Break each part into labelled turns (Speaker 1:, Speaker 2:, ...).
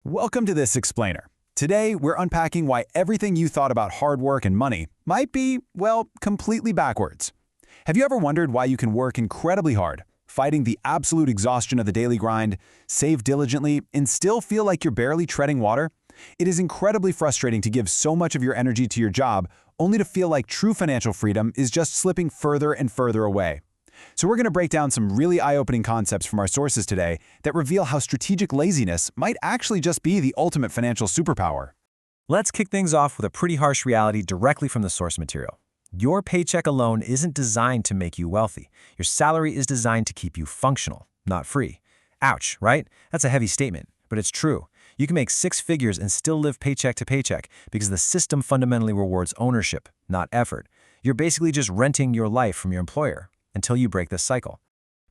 Speaker 1: Welcome to This Explainer. Today, we're unpacking why everything you thought about hard work and money might be, well, completely backwards. Have you ever wondered why you can work incredibly hard, fighting the absolute exhaustion of the daily grind, save diligently, and still feel like you're barely treading water? It is incredibly frustrating to give so much of your energy to your job, only to feel like true financial freedom is just slipping further and further away. So we're going to break down some really eye-opening concepts from our sources today that reveal how strategic laziness might actually just be the ultimate financial superpower.
Speaker 2: Let's kick things off with a pretty harsh reality directly from the source material. Your paycheck alone isn't designed to make you wealthy. Your salary is designed to keep you functional, not free. Ouch, right? That's a heavy statement, but it's true. You can make six figures and still live paycheck to paycheck because the system fundamentally rewards ownership, not effort. You're basically just renting your life from your employer until you break this cycle.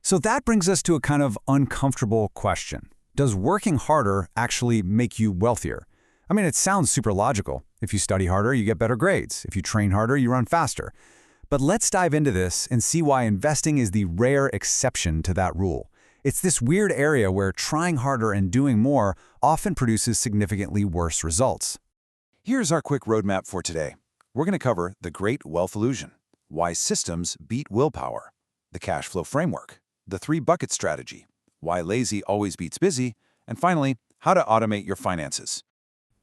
Speaker 1: So that brings us to a kind of uncomfortable question. Does working harder actually make you wealthier? I mean, it sounds super logical. If you study harder, you get better grades. If you train harder, you run faster. But let's dive into this and see why investing is the rare exception to that rule. It's this weird area where trying harder and doing more often produces significantly worse results.
Speaker 3: Here's our quick roadmap for today. We're going to cover the Great Wealth Illusion, why systems beat willpower, the cash flow framework, the three-bucket strategy, why lazy always beats busy, and finally, how to automate your finances.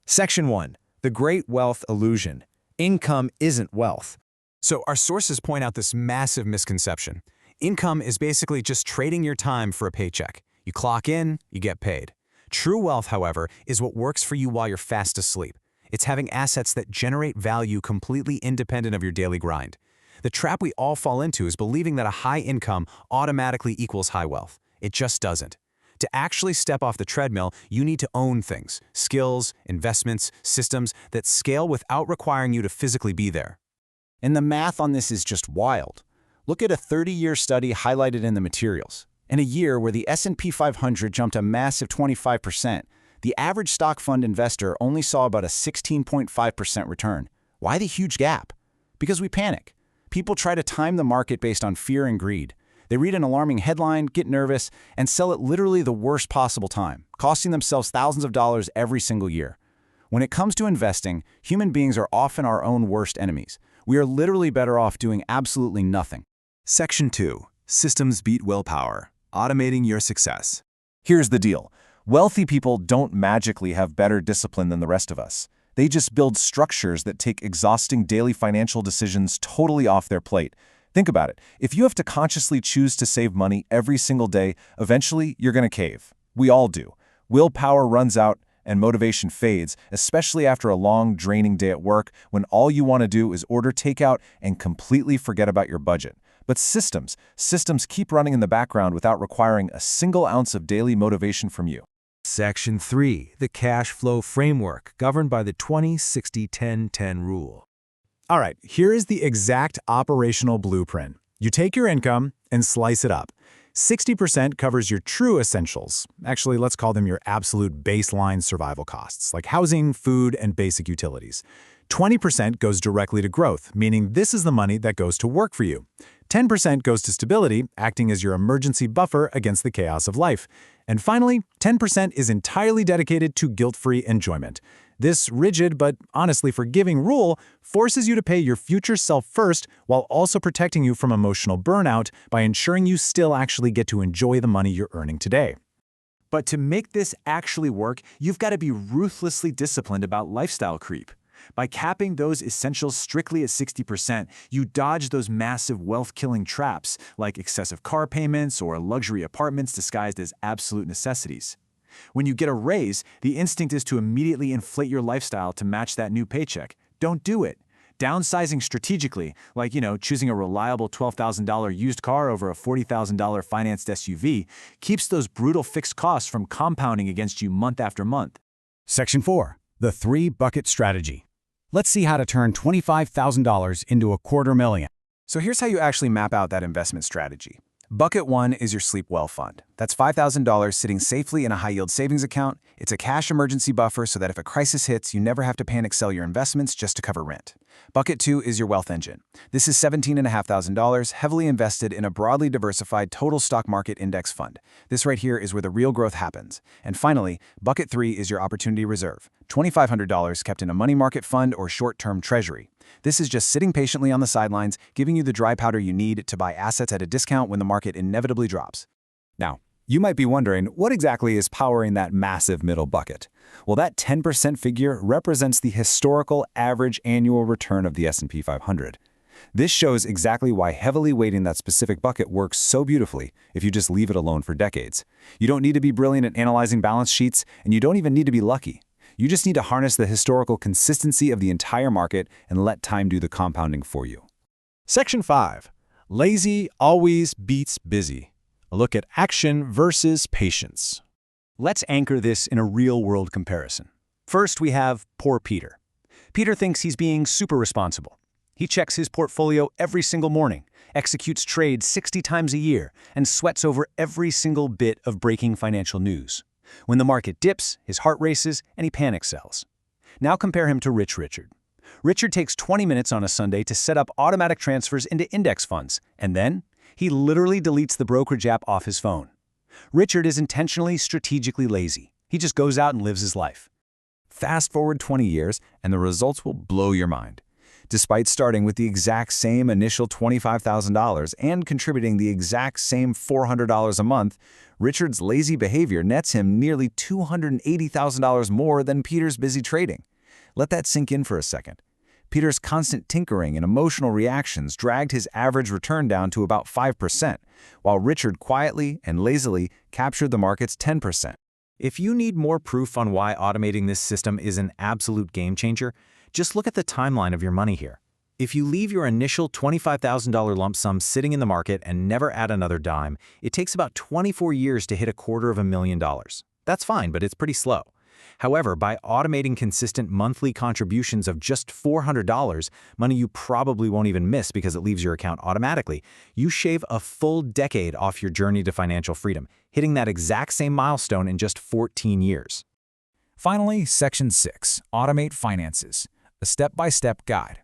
Speaker 2: Section 1. The Great Wealth Illusion. Income isn't wealth.
Speaker 1: So our sources point out this massive misconception. Income is basically just trading your time for a paycheck. You clock in, you get paid. True wealth, however, is what works for you while you're fast asleep. It's having assets that generate value completely independent of your daily grind. The trap we all fall into is believing that a high income automatically equals high wealth. It just doesn't. To actually step off the treadmill, you need to own things, skills, investments, systems that scale without requiring you to physically be there. And the math on this is just wild. Look at a 30-year study highlighted in the materials. In a year where the S&P 500 jumped a massive 25%, the average stock fund investor only saw about a 16.5% return. Why the huge gap? Because we panic. People try to time the market based on fear and greed. They read an alarming headline, get nervous, and sell at literally the worst possible time, costing themselves thousands of dollars every single year. When it comes to investing, human beings are often our own worst enemies. We are literally better off doing absolutely nothing.
Speaker 3: Section 2. Systems beat willpower, automating your success. Here's the deal. Wealthy people don't magically have better discipline than the rest of us. They just build structures that take exhausting daily financial decisions totally off their plate. Think about it. If you have to consciously choose to save money every single day, eventually you're going to cave. We all do. Willpower runs out and motivation fades, especially after a long, draining day at work when all you want to do is order takeout and completely forget about your budget. But systems keep running in the background without requiring a single ounce of daily motivation from you.
Speaker 2: Section 3. The Cash Flow Framework, governed by the 20-60-10-10 rule.
Speaker 1: All right, here is the exact operational blueprint. You take your income and slice it up. 60% covers your true essentials. Actually, let's call them your absolute baseline survival costs, like housing, food, and basic utilities. 20% goes directly to growth, meaning this is the money that goes to work for you. 10% goes to stability, acting as your emergency buffer against the chaos of life. And finally, 10% is entirely dedicated to guilt-free enjoyment. This rigid but honestly forgiving rule forces you to pay your future self first while also protecting you from emotional burnout by ensuring you still actually get to enjoy the money you're earning today. But to make this actually work, you've got to be ruthlessly disciplined about lifestyle creep. By capping those essentials strictly at 60%, you dodge those massive wealth-killing traps like excessive car payments or luxury apartments disguised as absolute necessities. When you get a raise, the instinct is to immediately inflate your lifestyle to match that new paycheck. Don't do it. Downsizing strategically, like, choosing a reliable $12,000 used car over a $40,000 financed SUV, keeps those brutal fixed costs from compounding against you month after month. Section 4. The three-bucket strategy. Let's see how to turn $25,000 into $250,000.
Speaker 3: So here's how you actually map out that investment strategy.
Speaker 1: Bucket 1 is your Sleep Well fund. That's $5,000 sitting safely in a high-yield savings account. It's a cash emergency buffer so that if a crisis hits, you never have to panic sell your investments just to cover rent. Bucket 2 is your Wealth Engine. This is $17,500 heavily invested in a broadly diversified total stock market index fund. This right here is where the real growth happens. And finally, Bucket 3 is your Opportunity Reserve, $2,500 kept in a money market fund or short-term treasury. This is just sitting patiently on the sidelines, giving you the dry powder you need to buy assets at a discount when the market inevitably drops.
Speaker 3: Now, you might be wondering, what exactly is powering that massive middle bucket? Well, that 10% figure represents the historical average annual return of the S&P 500. This shows exactly why heavily weighting that specific bucket works so beautifully if you just leave it alone for decades. You don't need to be brilliant at analyzing balance sheets, and you don't even need to be lucky. You just need to harness the historical consistency of the entire market and let time do the compounding for you.
Speaker 4: Section 5. Lazy always beats busy. A look at action versus patience.
Speaker 5: Let's anchor this in a real-world comparison. First, we have poor Peter. Peter thinks he's being super responsible. He checks his portfolio every single morning, executes trades 60 times a year, and sweats over every single bit of breaking financial news. When the market dips, his heart races, and he panic sells. Now compare him to Rich Richard. Richard takes 20 minutes on a Sunday to set up automatic transfers into index funds, and then he literally deletes the brokerage app off his phone. Richard is intentionally, strategically lazy. He just goes out and lives his life.
Speaker 3: Fast forward 20 years, and the results will blow your mind. Despite starting with the exact same initial $25,000 and contributing the exact same $400 a month, Richard's lazy behavior nets him nearly $280,000 more than Peter's busy trading. Let that sink in for a second. Peter's constant tinkering and emotional reactions dragged his average return down to about 5%, while Richard quietly and lazily captured the market's 10%.
Speaker 2: If you need more proof on why automating this system is an absolute game changer, just look at the timeline of your money here. If you leave your initial $25,000 lump sum sitting in the market and never add another dime, it takes about 24 years to hit $250,000. That's fine, but it's pretty slow. However, by automating consistent monthly contributions of just $400, money you probably won't even miss because it leaves your account automatically, you shave a full decade off your journey to financial freedom, hitting that exact same milestone in just 14 years.
Speaker 1: Finally, Section 6, Automate Finances, a step-by-step guide.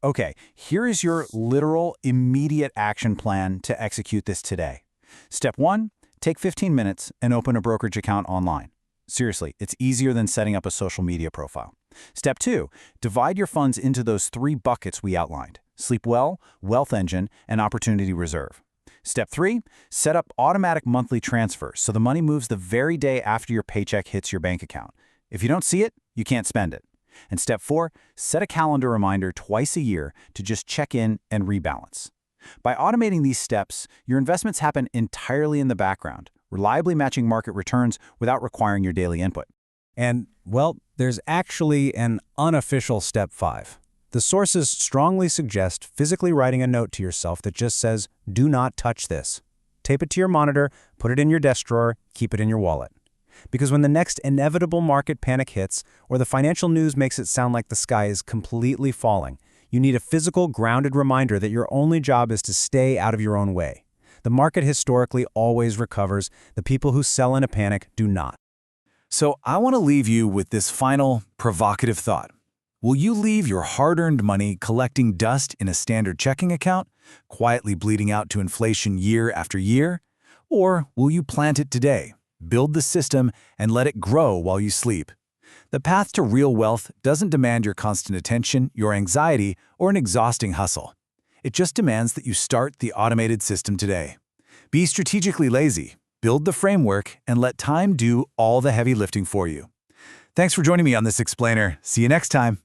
Speaker 1: Okay, here is your literal, immediate action plan to execute this today. Step 1, take 15 minutes and open a brokerage account online. Seriously, it's easier than setting up a social media profile. Step 2, divide your funds into those 3 buckets we outlined: Sleep Well, Wealth Engine, and Opportunity Reserve. Step 3, set up automatic monthly transfers so the money moves the very day after your paycheck hits your bank account. If you don't see it, you can't spend it. And step 4, set a calendar reminder twice a year to just check in and rebalance. By automating these steps, your investments happen entirely in the background, reliably matching market returns without requiring your daily input.
Speaker 4: And, well, there's actually an unofficial step 5. The sources strongly suggest physically writing a note to yourself that just says, "Do not touch this." Tape it to your monitor, put it in your desk drawer, keep it in your wallet. Because when the next inevitable market panic hits, or the financial news makes it sound like the sky is completely falling, you need a physical, grounded reminder that your only job is to stay out of your own way. The market historically always recovers. The people who sell in a panic do not.
Speaker 1: So I want to leave you with this final, provocative thought. Will you leave your hard-earned money collecting dust in a standard checking account, quietly bleeding out to inflation year after year? Or will you plant it today, build the system, and let it grow while you sleep? The path to real wealth doesn't demand your constant attention, your anxiety, or an exhausting hustle. It just demands that you start the automated system today. Be strategically lazy, build the framework, and let time do all the heavy lifting for you. Thanks for joining me on this explainer. See you next time.